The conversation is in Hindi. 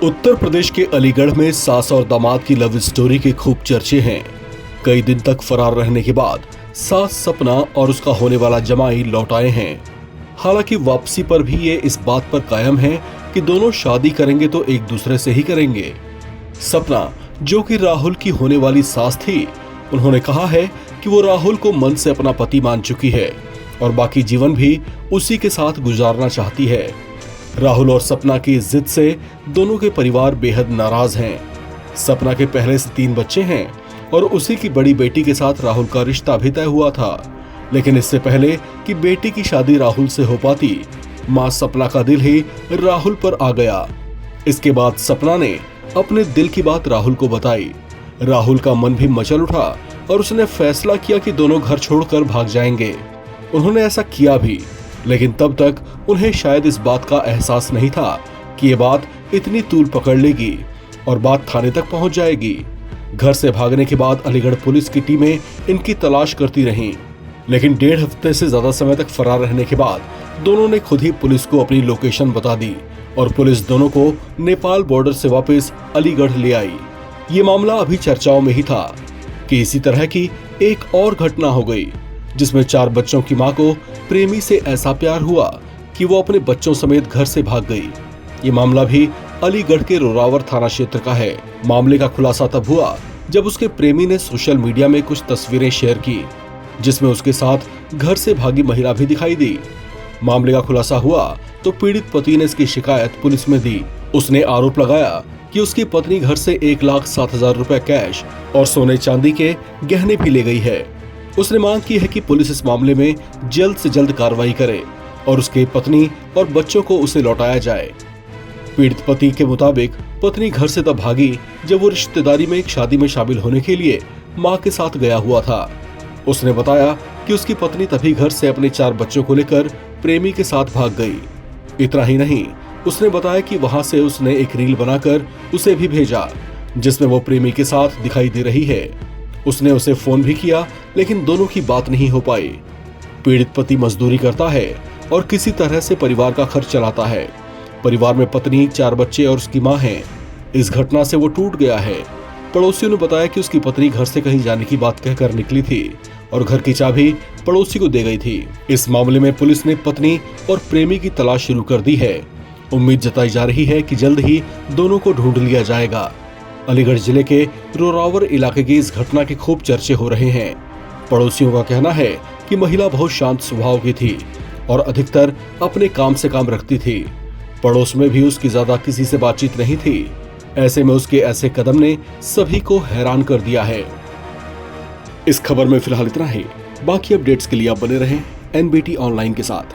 उत्तर प्रदेश के अलीगढ़ में सास और दामाद की लव स्टोरी के खूब चर्चे हैं। कई दिन तक फरार रहने के बाद सास सपना और उसका होने वाला जमाई लौट आए हैं। हालांकि वापसी पर भी ये इस बात पर कायम है कि दोनों शादी करेंगे तो एक दूसरे से ही करेंगे। सपना, जो कि राहुल की होने वाली सास थी, उन्होंने कहा है कि वो राहुल को मन से अपना पति मान चुकी है और बाकी जीवन भी उसी के साथ गुजारना चाहती है। राहुल और सपना की जिद से दोनों के परिवार बेहद नाराज हैं। सपना के पहले से 3 बच्चे हैं और उसी की बड़ी बेटी के साथ राहुल का रिश्ता भी तय हुआ था। लेकिन इससे पहले कि बेटी की शादी राहुल से हो पाती, मां सपना का दिल ही राहुल पर आ गया। इसके बाद सपना ने अपने दिल की बात राहुल को बताई। राहुल का मन भी मचल उठा और उसने फैसला किया कि दोनों घर छोड़कर भाग जाएंगे। उन्होंने ऐसा किया भी, लेकिन तब तक उन्हें शायद इस बात का एहसास नहीं था कि ये बात इतनी तूल पकड़ लेगी और बात थाने तक पहुंच जाएगी। घर से भागने के बाद अलीगढ़ पुलिस की टीमें इनकी तलाश करती रहीं, लेकिन 1.5 हफ्ते से ज्यादा समय तक फरार रहने के बाद दोनों ने खुद ही पुलिस को अपनी लोकेशन बता दी और पुलिस दोनों को नेपाल बॉर्डर से वापस अलीगढ़ ले आई। ये मामला अभी चर्चाओं में ही था कि इसी तरह की एक और घटना हो गई, जिसमें 4 बच्चों की मां को प्रेमी से ऐसा प्यार हुआ कि वो अपने बच्चों समेत घर से भाग गई। ये मामला भी अलीगढ़ के रोरावर थाना क्षेत्र का है। मामले का खुलासा तब हुआ जब उसके प्रेमी ने सोशल मीडिया में कुछ तस्वीरें शेयर की, जिसमें उसके साथ घर से भागी महिला भी दिखाई दी। मामले का खुलासा हुआ तो पीड़ित पति ने इसकी शिकायत पुलिस में दी। उसने आरोप लगाया कि उसकी पत्नी घर से 1,07,000 रुपए कैश और सोने चांदी के गहने भी ले गई है। उसने मांग की है कि पुलिस इस मामले में जल्द से जल्द कार्रवाई करे और उसके पत्नी और बच्चों को उसे लौटाया जाए। पीड़ित पति के मुताबिक पत्नी घर से तब भागी जब वो रिश्तेदारी में एक शादी में शामिल होने के लिए मां के साथ गया हुआ था। उसने बताया कि उसकी पत्नी तभी घर से अपने 4 बच्चों को लेकर प्रेमी के साथ भाग गई। इतना ही नहीं, उसने बताया कि वहां से उसने एक रील बनाकर उसे भी भेजा, जिसमें वो प्रेमी के साथ दिखाई दे रही है। उसने उसे फोन भी किया, लेकिन दोनों की बात नहीं हो पाई। पीड़ित पति मजदूरी करता है और किसी तरह से परिवार का खर्च चलाता है। परिवार में पत्नी, 4 बच्चे और उसकी मां है। इस घटना से वो टूट गया है। पड़ोसियों ने बताया कि उसकी पत्नी घर से कहीं जाने की बात कहकर निकली थी और घर की चाबी पड़ोसी को दे गई थी। इस मामले में पुलिस ने पत्नी और प्रेमी की तलाश शुरू कर दी है। उम्मीद जताई जा रही है कि जल्द ही दोनों को ढूंढ लिया जाएगा। अलीगढ़ जिले के रोरावर इलाके की इस घटना के खूब चर्चे हो रहे हैं। पड़ोसियों का कहना है कि महिला बहुत शांत स्वभाव की थी और अधिकतर अपने काम से काम रखती थी। पड़ोस में भी उसकी ज्यादा किसी से बातचीत नहीं थी। ऐसे में उसके ऐसे कदम ने सभी को हैरान कर दिया है। इस खबर में फिलहाल इतना ही। बाकी अपडेट्स के लिए आप बने रहें एनबीटी ऑनलाइन के साथ।